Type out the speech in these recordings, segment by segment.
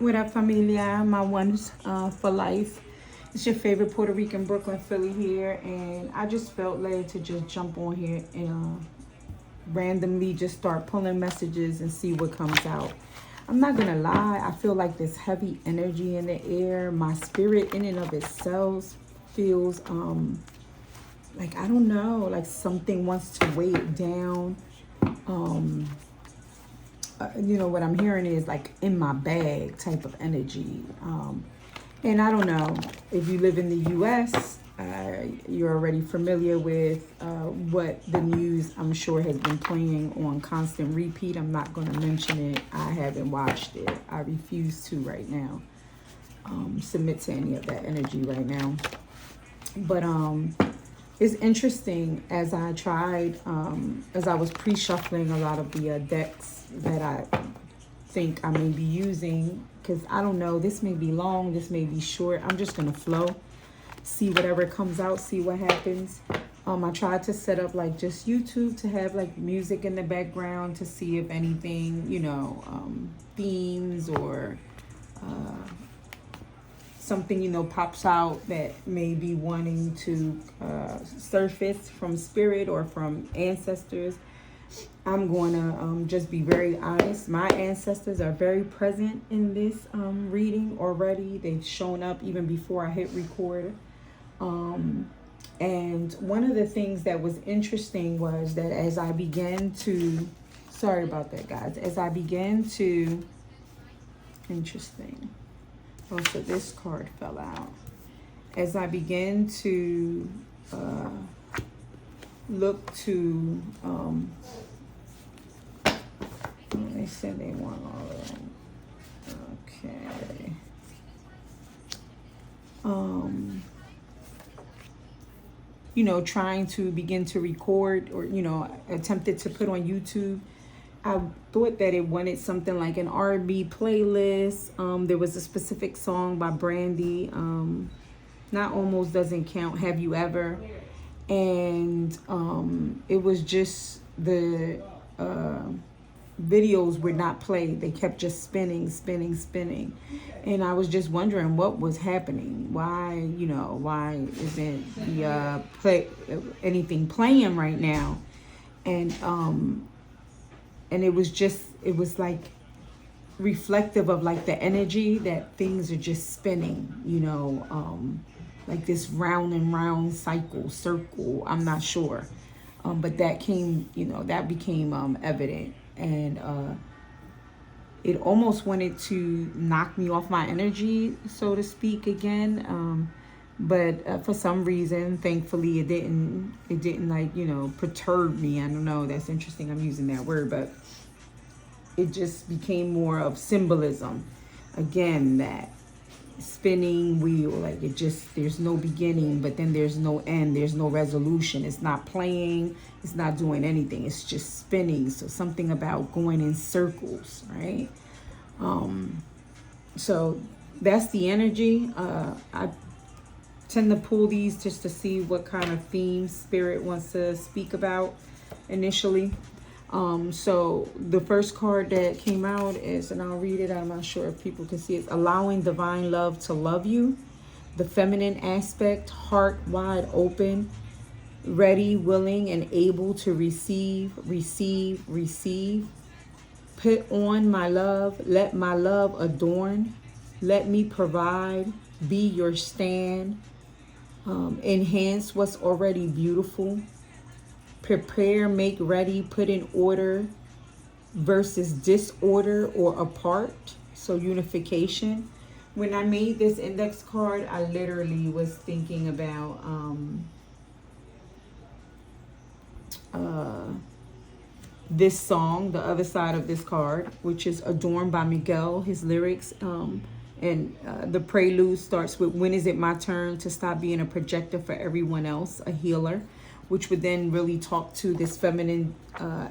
What up, familia? My ones for life. It's your favorite Puerto Rican, Brooklyn, Philly here, and I just felt led to just jump on here and randomly just start pulling messages and see what comes out. I'm not gonna lie, I feel like this heavy energy in the air. My spirit, in and of itself, feels like I don't know, like something wants to weigh it down. You know, what I'm hearing is like in my bag type of energy. And I don't know if you live in the US, you're already familiar with what the news, I'm sure, has been playing on constant repeat. I'm not going to mention it. I haven't watched it. I refuse to right now submit to any of that energy right now. But it's interesting as I tried, as I was pre-shuffling a lot of the decks that I think I may be using, because I don't know, this may be long, this may be short. I'm just gonna flow, see whatever comes out, see what happens. I tried to set up like just YouTube to have like music in the background to see if anything, you know, themes or something, you know, pops out that may be wanting to surface from spirit or from ancestors. I'm going to just be very honest. My ancestors are very present in this reading already. They've shown up even before I hit record. And one of the things that was interesting was that as I began to, sorry about that, guys, as I began to, interesting. Oh, so this card fell out. As I began to look to, they said they want all of them. Okay. You know, trying to begin to record or, you know, attempted to put on YouTube. I thought that it wanted something like an R&B playlist. There was a specific song by Brandy, not Almost Doesn't Count, Have You Ever? And it was just the videos would not play. They kept just spinning. And I was just wondering what was happening. Why, you know, why isn't the anything playing right now? And it was like reflective of like the energy that things are just spinning, you know, like this round and round circle. I'm not sure. But that came, you know, that became evident. And it almost wanted to knock me off my energy, so to speak, again. But for some reason, thankfully, it didn't like, you know, perturb me. I don't know. That's interesting. I'm using that word, but it just became more of symbolism. Again, that spinning wheel, like it just, there's no beginning, but then there's no end. There's no resolution. It's not playing. It's not doing anything. It's just spinning. So something about going in circles, right? So that's the energy. I tend to pull these just to see what kind of themes spirit wants to speak about initially. So the first card that came out is, and I'll read it, I'm not sure if people can see it, allowing divine love to love you. The feminine aspect, heart wide open, ready, willing, and able to receive. Put on my love, let my love adorn, let me provide, be your stand, enhance what's already beautiful. Prepare, make ready, put in order versus disorder or apart. So unification. When I made this index card, I literally was thinking about this song, the other side of this card, which is Adorned by Miguel, his lyrics. And the prelude starts with, when is it my turn to stop being a projector for everyone else, a healer, which would then really talk to this feminine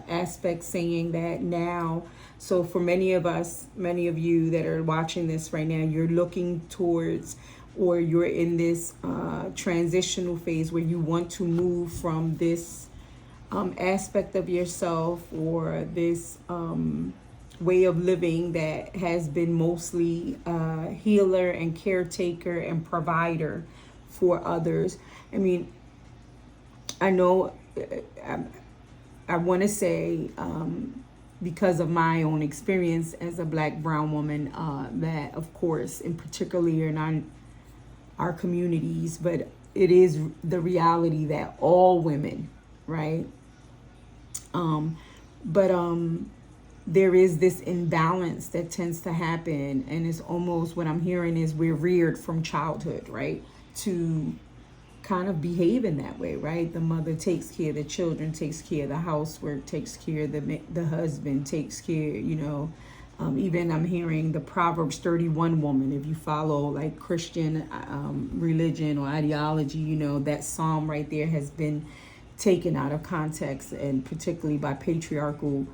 aspect, saying that now, so for many of us, many of you that are watching this right now, you're looking towards, or you're in this transitional phase where you want to move from this aspect of yourself, or this way of living that has been mostly healer and caretaker and provider for others. I mean, I know, I want to say, because of my own experience as a Black brown woman, that of course, in particularly in our communities, but it is the reality that all women, right? But there is this imbalance that tends to happen, and it's almost, what I'm hearing is, we're reared from childhood, right, to kind of behave in that way, right? The mother takes care of the children, takes care of the housework, takes care of the husband, takes care, even I'm hearing the Proverbs 31 woman. If you follow like Christian religion or ideology, that psalm right there has been taken out of context, and particularly by patriarchal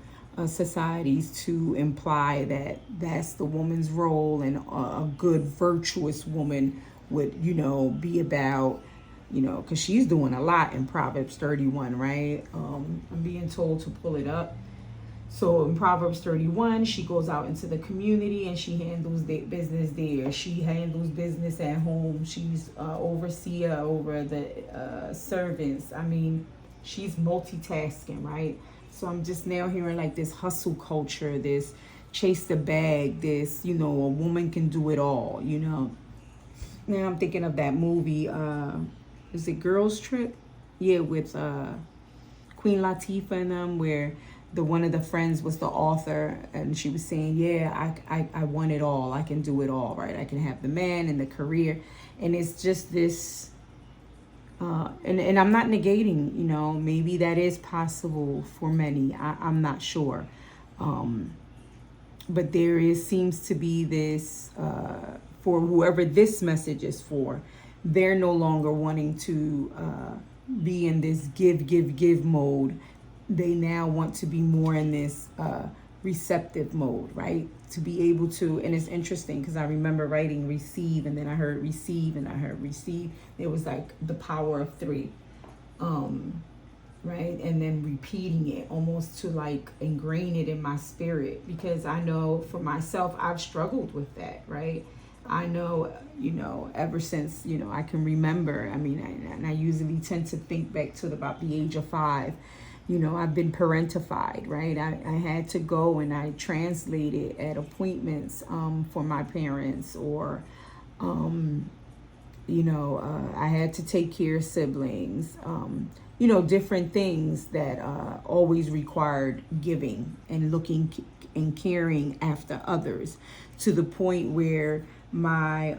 societies, to imply that that's the woman's role, and a good virtuous woman would be about, because she's doing a lot in Proverbs 31, right? I'm being told to pull it up. So in Proverbs 31, she goes out into the community and she handles the business there. She handles business at home. She's overseer over the servants. I mean, she's multitasking, right? So I'm just now hearing like this hustle culture, this chase the bag, this, a woman can do it all, Now I'm thinking of that movie, is it Girls Trip? Yeah, with Queen Latifah and them, where one of the friends was the author, and she was saying, yeah, I want it all. I can do it all, right? I can have the man and the career. And it's just this, and I'm not negating, maybe that is possible for many. I'm not sure. But seems to be this, for whoever this message is for, they're no longer wanting to be in this give mode. They now want to be more in this receptive mode, right? To be able to, and it's interesting because I remember writing receive, and then I heard receive, and I heard receive. It was like the power of three, right? And then repeating it almost to like ingrain it in my spirit, because I know for myself, I've struggled with that, right? I know, ever since, I can remember, I mean, and I usually tend to think back to about the age of 5. I've been parentified, right? I had to go and I translated at appointments for my parents, or, I had to take care of siblings, different things that always required giving and looking and caring after others, to the point where my,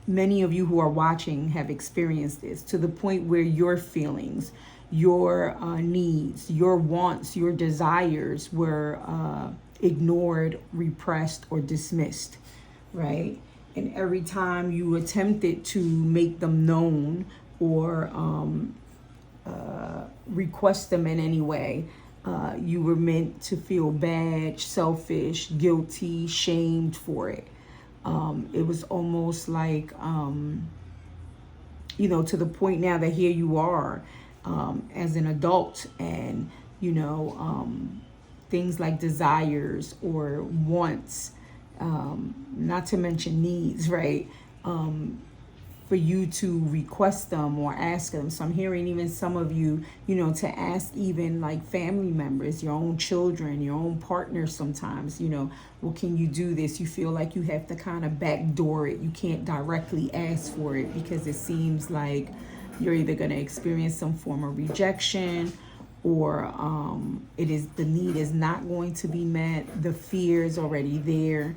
many of you who are watching have experienced this, to the point where your feelings, your needs, your wants, your desires were ignored, repressed, or dismissed, right? And every time you attempted to make them known or request them in any way, you were meant to feel bad, selfish, guilty, shamed for it. It was almost like, to the point now that here you are as an adult, and, things like desires or wants, not to mention needs, right? For you to request them or ask them. So I'm hearing even some of you, to ask even like family members, your own children, your own partners sometimes, well, can you do this? You feel like you have to kind of backdoor it. You can't directly ask for it because it seems like you're either going to experience some form of rejection, or the need is not going to be met. The fear is already there.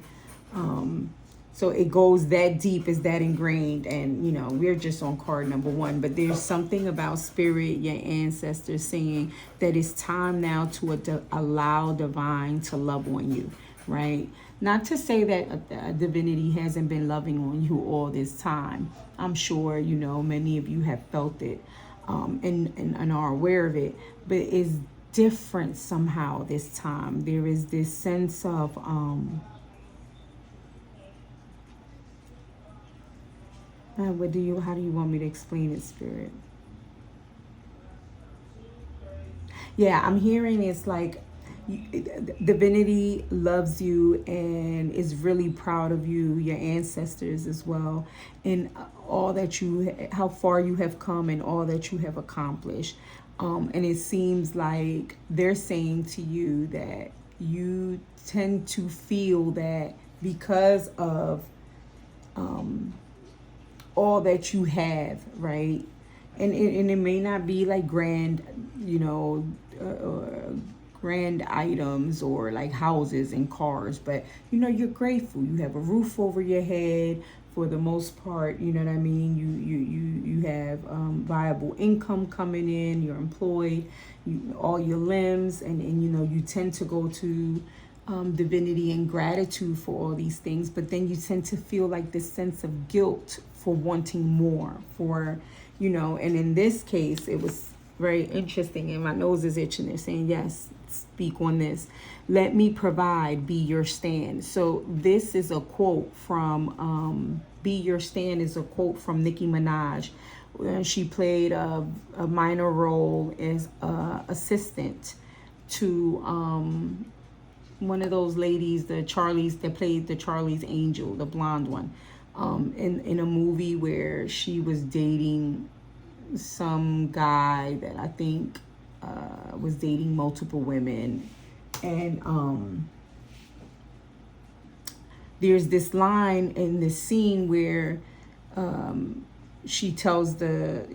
So it goes that deep, is that ingrained, and we're just on card number 1, but there's something about spirit, your ancestors saying that it's time now to allow divine to love on you, right? Not to say that a divinity hasn't been loving on you all this time. I'm sure, many of you have felt it and are aware of it, but it's different somehow this time. There is this sense of, how do you want me to explain it, Spirit? Yeah, I'm hearing it's like divinity loves you and is really proud of you, your ancestors as well, and all that how far you have come and all that you have accomplished. And it seems like they're saying to you that you tend to feel that because of all that you have, right? And it may not be like grand, grand items or like houses and cars, but you're grateful. You have a roof over your head for the most part. You know what I mean? You have viable income coming in. You're employed. All your limbs, and you tend to go to divinity and gratitude for all these things, but then you tend to feel like this sense of guilt for wanting more, and in this case it was very interesting, and my nose is itching. They're saying, yes, speak on this. Let me provide, be your stand. So this is a quote from Be Your Stand is a quote from Nicki Minaj. She played a minor role as assistant to one of those ladies, the Charlie's, that played the Charlie's Angel, the blonde one, in a movie where she was dating some guy that I think was dating multiple women. And there's this line in this scene where she tells the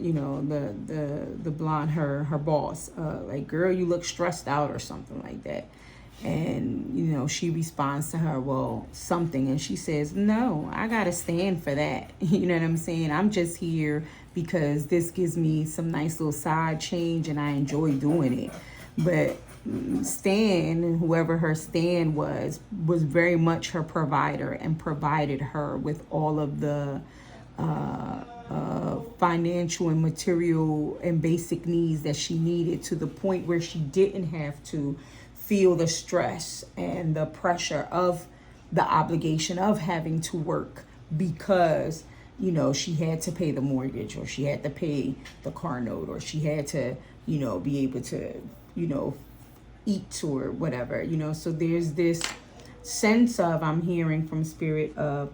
blonde, her boss, like, girl, you look stressed out or something like that. And she responds to her, well, something, and she says, no, I gotta stand for that. You know what I'm saying? I'm just here because this gives me some nice little side change and I enjoy doing it. But Stan, whoever her Stan was very much her provider and provided her with all of the financial and material and basic needs that she needed, to the point where she didn't have to feel the stress and the pressure of the obligation of having to work, because she had to pay the mortgage, or she had to pay the car note, or she had to be able to eat or whatever. So there's this sense of, I'm hearing from spirit, of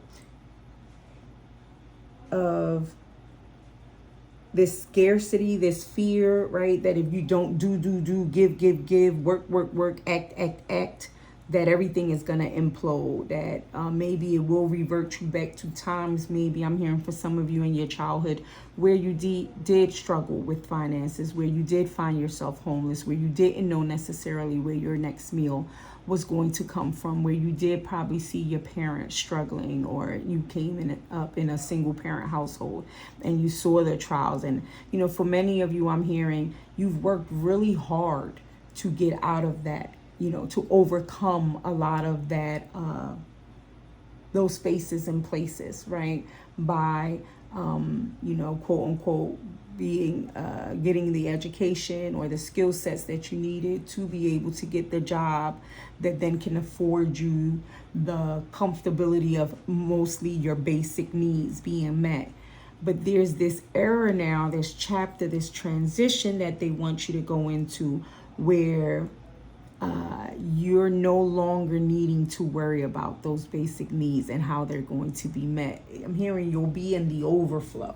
this scarcity, this fear, right? That if you don't do, give, work, act, that everything is going to implode, that maybe it will revert you back to times, maybe I'm hearing for some of you in your childhood, where you did struggle with finances, where you did find yourself homeless, where you didn't know necessarily where your next meal was going to come from, where you did probably see your parents struggling, or you came up in a single parent household and you saw the trials. And for many of you, I'm hearing you've worked really hard to get out of that, to overcome a lot of that, those spaces and places, right? By, quote unquote, getting the education or the skill sets that you needed to be able to get the job that then can afford you the comfortability of mostly your basic needs being met. But there's this era now, this chapter, this transition that they want you to go into, where you're no longer needing to worry about those basic needs and how they're going to be met. I'm hearing you'll be in the overflow,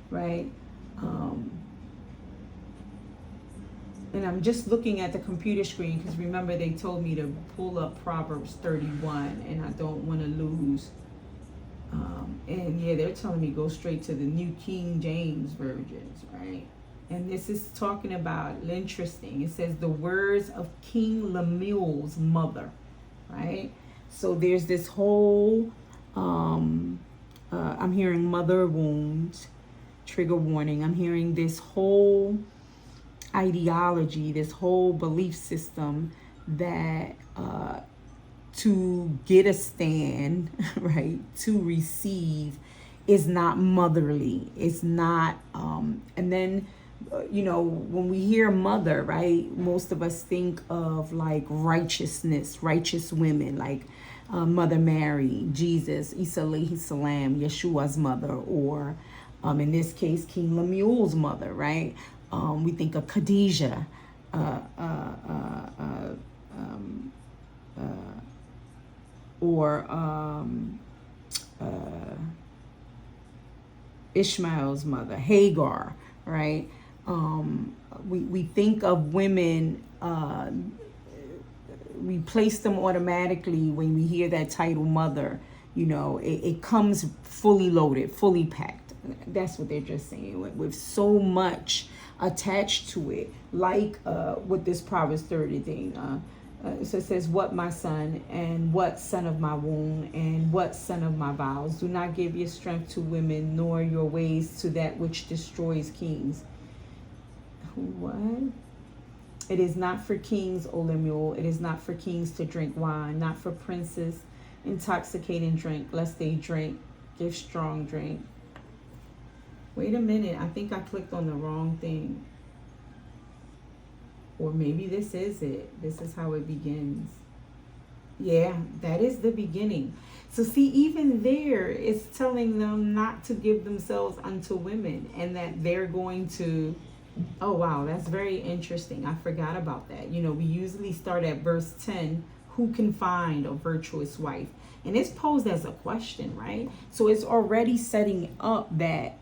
right? And I'm just looking at the computer screen because remember they told me to pull up Proverbs 31, and I don't want to lose. And yeah, they're telling me go straight to the New King James versions, right? And this is talking about, interesting, it says the words of King Lemuel's mother, right? So there's this whole, I'm hearing mother wounds, trigger warning. I'm hearing this whole ideology, this whole belief system that to get a stand, right, to receive is not motherly. It's not, and then, when we hear mother, right, most of us think of like righteousness, righteous women, like Mother Mary, Jesus, Isa alayhi salam, Yeshua's mother, or in this case, King Lemuel's mother, right? We think of Khadijah, or Ishmael's mother, Hagar, right? We think of women, we place them automatically when we hear that title mother. It comes fully loaded, fully packed. That's what they're just saying, with so much attached to it, like with this Proverbs 30 thing. So it says, what my son, and what son of my womb, and what son of my vows. Do not give your strength to women, nor your ways to that which destroys kings. What? It is not for kings, O Lemuel. It is not for kings to drink wine, not for princes intoxicating drink, lest they drink. Give strong drink. Wait a minute. I think I clicked on the wrong thing. Or maybe this is it. This is how it begins. Yeah, that is the beginning. So see, even there, it's telling them not to give themselves unto women, and that they're going to... Oh, wow, that's very interesting. I forgot about that. We usually start at verse 10. Who can find a virtuous wife? And it's posed as a question, right? So it's already setting up that,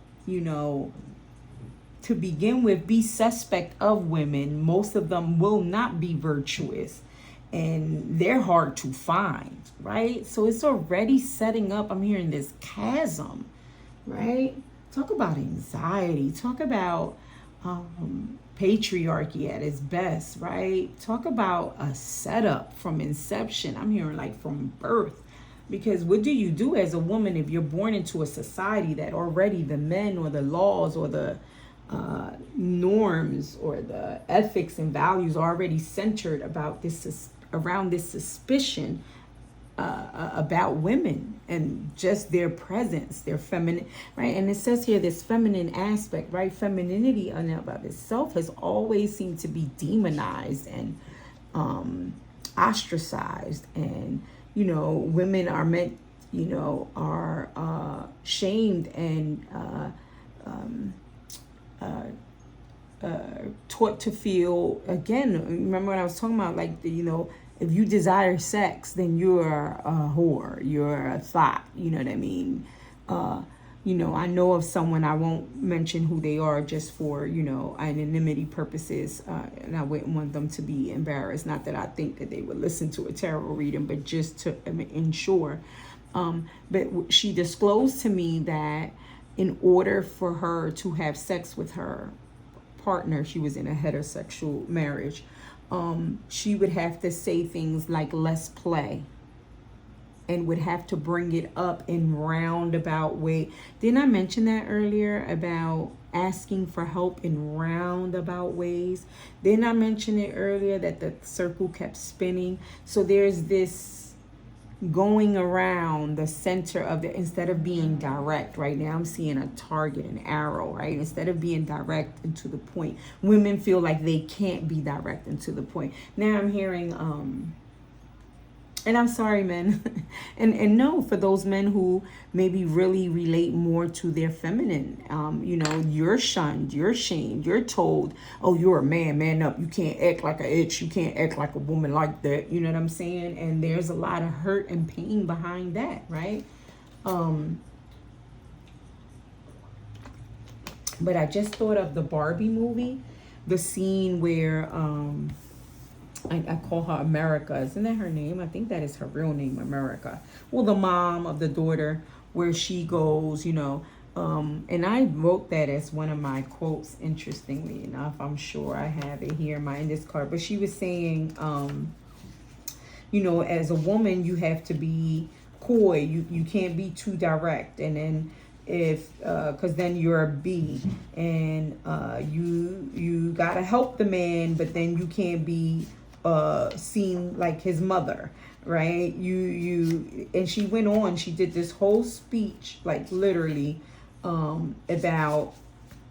to begin with, be suspect of women. Most of them will not be virtuous, and they're hard to find, right? So it's already setting up, I'm hearing this chasm, right? Talk about anxiety. Talk about patriarchy at its best, right? Talk about a setup from inception. I'm hearing like from birth. Because what do you do as a woman if you're born into a society that already the men or the laws or the norms or the ethics and values are already centered about this, around this suspicion about women and just their presence, their feminine, right? And it says here this feminine aspect, right? Femininity in and of itself has always seemed to be demonized and ostracized, and women are meant, are shamed and taught to feel, again, remember what I was talking about, like, if you desire sex, then you're a whore, you're a thought, you know what I mean? I know of someone, I won't mention who they are just for, anonymity purposes, and I wouldn't want them to be embarrassed. Not that I think that they would listen to a tarot reading, but just to ensure. But she disclosed to me that in order for her to have sex with her partner, she was in a heterosexual marriage, she would have to say things like, let's play, and would have to bring it up in roundabout way. Didn't I mention that earlier about asking for help in roundabout ways? Didn't I mention it earlier that the circle kept spinning? So there's this going around the center of it instead of being direct. Right now I'm seeing a target, an arrow, right? Instead of being direct and to the point. Women feel like they can't be direct and to the point. Now I'm hearing and I'm sorry, men, and no, for those men who maybe really relate more to their feminine, you're shunned, you're shamed, you're told, oh, you're a man up, you can't act like a itch, you can't act like a woman like that, you know what I'm saying? And there's a lot of hurt and pain behind that, right? But I just thought of the Barbie movie, the scene where, I call her America. Isn't that her name? I think that is her real name, America. Well, the mom of the daughter, where she goes, and I wrote that as one of my quotes, interestingly enough. I'm sure I have it here in my index card. But she was saying, as a woman, you have to be coy. You can't be too direct. And then because then you're a B, and you got to help the man, but then you can't be seen like his mother, right? And she went on, she did this whole speech, like literally, about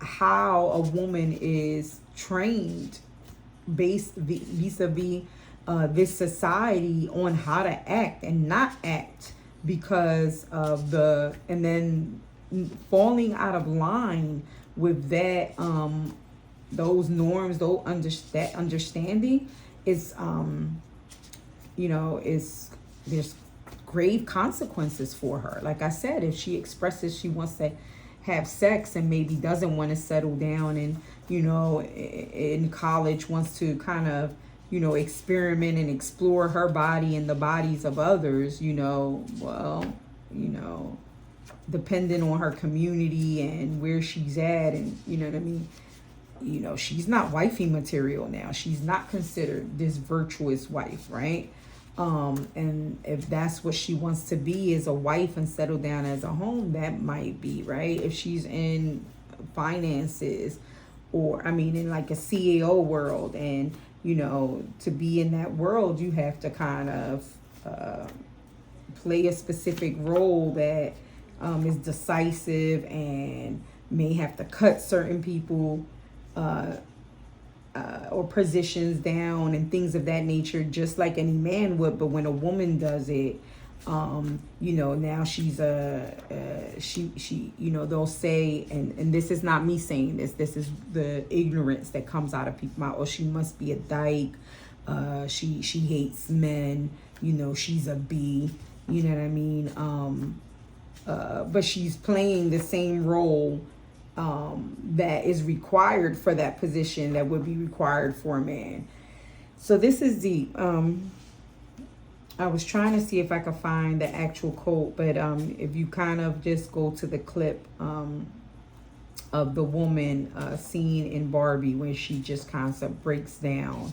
how a woman is trained vis-a-vis this society on how to act and not act because of and then falling out of line with that those norms, that understanding is, is there's grave consequences for her. Like I said, if she expresses she wants to have sex and maybe doesn't want to settle down and, in college wants to kind of, experiment and explore her body and the bodies of others, depending on her community and where she's at, and you know what I mean, she's not wifey material now. She's not considered this virtuous wife, right? And if that's what she wants to be, as a wife and settle down as a home, that might be right. If she's in finances, or in like a CAO world, and to be in that world, you have to kind of play a specific role that is decisive and may have to cut certain people or positions down and things of that nature, just like any man would. But when a woman does it, now she's they'll say, and this is not me saying this is the ignorance that comes out of people mouth. Oh, she must be a dyke. She hates men. She's a B. You know what I mean? But she's playing the same role that is required for that position that would be required for a man. So this is deep. I was trying to see if I could find the actual quote, but if you kind of just go to the clip of the woman seen in Barbie, when she just kind of breaks down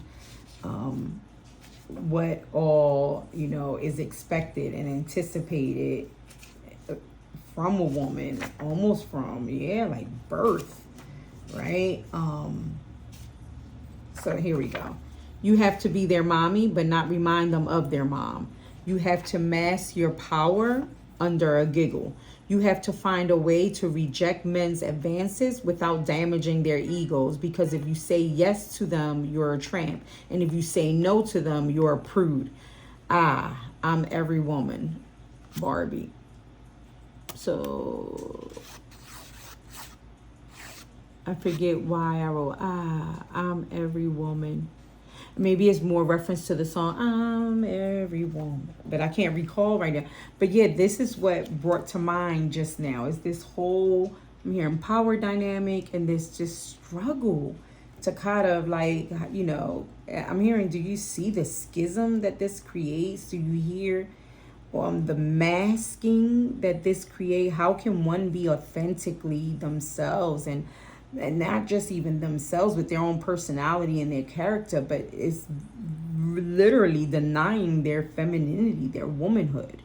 what all is expected and anticipated from a woman, almost from like birth, right? So here we go. You have to be their mommy, but not remind them of their mom. You have to mask your power under a giggle. You have to find a way to reject men's advances without damaging their egos, because if you say yes to them, you're a tramp. And if you say no to them, you're a prude. I'm every woman, Barbie. So I forget why I wrote, I'm every woman. Maybe it's more reference to the song, I'm every woman, but I can't recall right now. But yeah, this is what brought to mind just now, is this whole, I'm hearing power dynamic and this just struggle to kind of like, I'm hearing, do you see the schism that this creates? Do you hear the masking that this create? How can one be authentically themselves and not just even themselves with their own personality and their character, but it's literally denying their femininity, their womanhood,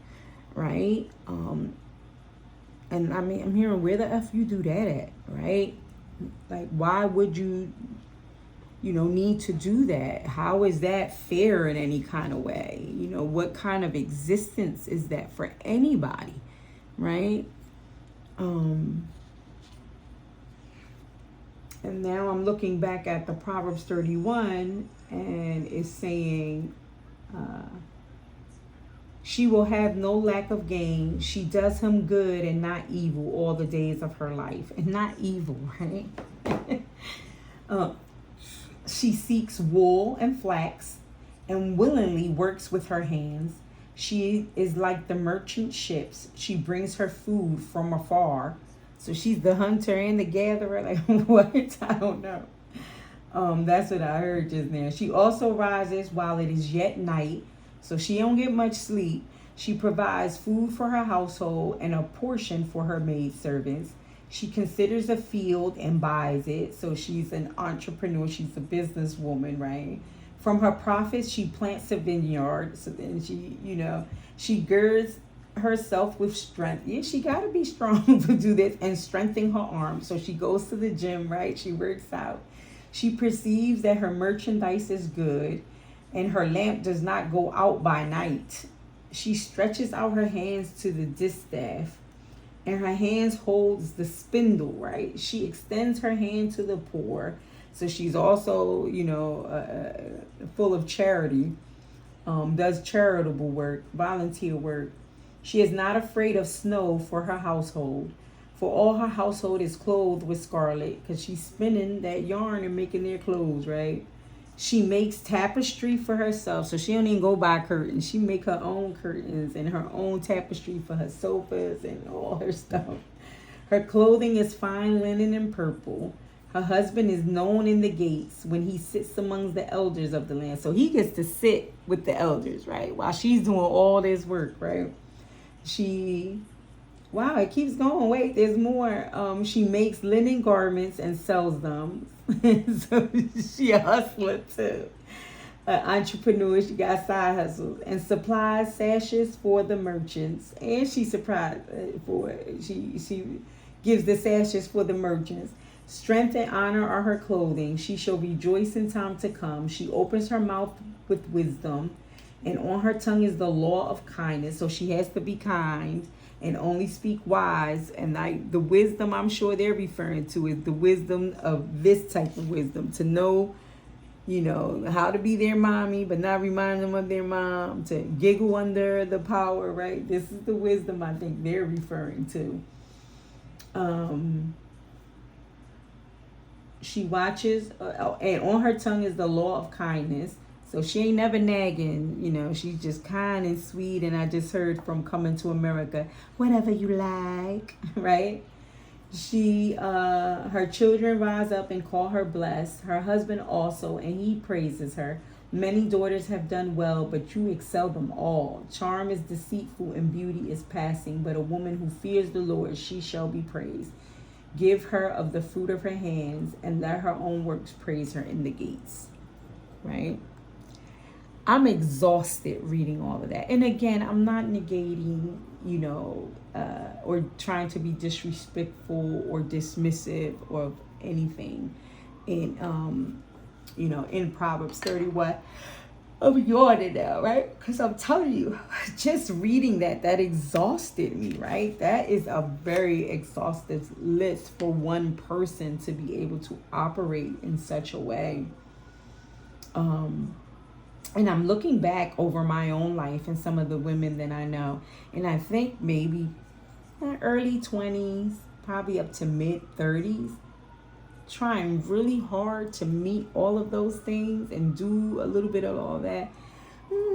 right? And I'm hearing, where the F you do that at, right? Like, why would you need to do that? How is that fair in any kind of way? What kind of existence is that for anybody, right? And now I'm looking back at the Proverbs 31, and it's saying, she will have no lack of gain. She does him good and not evil all the days of her life. And not evil, right? She seeks wool and flax and willingly works with her hands. She is like the merchant ships. She brings her food from afar. So she's the hunter and the gatherer. Like, what? I don't know. That's what I heard just now. She also rises while it is yet night, so she don't get much sleep. She provides food for her household and a portion for her maidservants. She considers a field and buys it. So she's an entrepreneur. She's a businesswoman, right? From her profits, she plants a vineyard. So then she girds herself with strength. Yeah, she got to be strong to do this, and strengthen her arms. So she goes to the gym, right? She works out. She perceives that her merchandise is good, and her lamp does not go out by night. She stretches out her hands to the distaff, and her hands holds the spindle, right? She extends her hand to the poor. So she's also, full of charity, does charitable work, volunteer work. She is not afraid of snow for her household, For all her household is clothed with scarlet, because she's spinning that yarn and making their clothes, right? She makes tapestry for herself, so she don't even go buy curtains. She make her own curtains and her own tapestry for her sofas and all her stuff. Her clothing is fine linen and purple. Her husband is known in the gates when he sits amongst the elders of the land. So he gets to sit with the elders, right? While she's doing all this work, right? Wow, it keeps going. Wait, there's more. She makes linen garments and sells them. So she a hustler too. An entrepreneur. She got side hustles and supplies sashes for the merchants. And she she gives the sashes for the merchants. Strength and honor are her clothing. She shall rejoice in time to come. She opens her mouth with wisdom, and on her tongue is the law of kindness. So she has to be kind and only speak wise. And the wisdom I'm sure they're referring to is the wisdom of this type of wisdom, to know, how to be their mommy, but not remind them of their mom, to giggle under the power, right? This is the wisdom I think they're referring to. She watches, and on her tongue is the law of kindness. So she ain't never nagging, she's just kind and sweet. And I just heard from Coming to America, whatever you like, right? Her children rise up and call her blessed. Her husband also, and he praises her. Many daughters have done well, but you excel them all. Charm is deceitful and beauty is passing, but a woman who fears the Lord, she shall be praised. Give her of the fruit of her hands, and let her own works praise her in the gates. Right? I'm exhausted reading all of that. And again, I'm not negating, or trying to be disrespectful or dismissive of anything in Proverbs 31. I'm yawning now, right? Because I'm telling you, just reading that exhausted me, right? That is a very exhaustive list for one person to be able to operate in such a way. And I'm looking back over my own life and some of the women that I know, and I think maybe early 20s, probably up to mid 30s, trying really hard to meet all of those things and do a little bit of all that.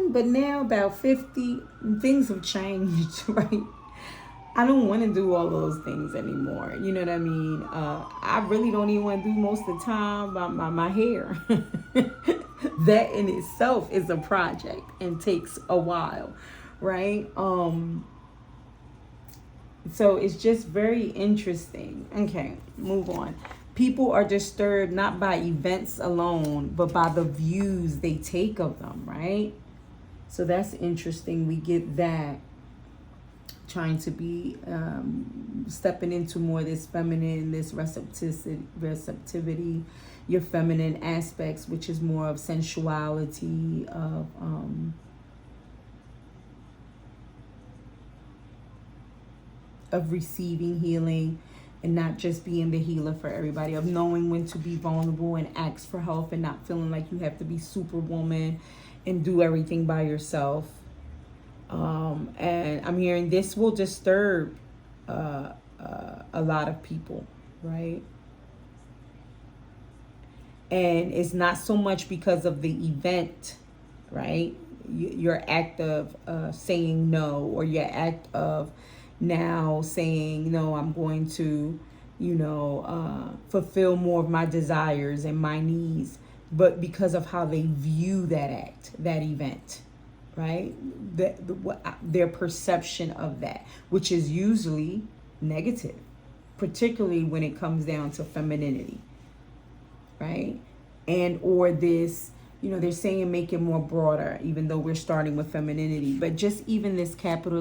But now about 50, things have changed, right? I don't want to do all those things anymore. You know what I mean? I really don't even want to do most of the time my hair. That in itself is a project and takes a while, right? So it's just very interesting. Okay, move on. People are disturbed not by events alone, but by the views they take of them, right? So that's interesting. We get that. Trying to be stepping into more this feminine, this receptivity, your feminine aspects, which is more of sensuality, of receiving healing, and not just being the healer for everybody, of knowing when to be vulnerable and ask for help, and not feeling like you have to be superwoman and do everything by yourself. And I'm hearing this will disturb a lot of people, right? And it's not so much because of the event, right? Your act of saying no, or your act of now saying, no, I'm going to, fulfill more of my desires and my needs, but because of how they view that act, that event, right? Their perception of that, which is usually negative, particularly when it comes down to femininity, right? And or this, they're saying make it more broader, even though we're starting with femininity, but just even this capital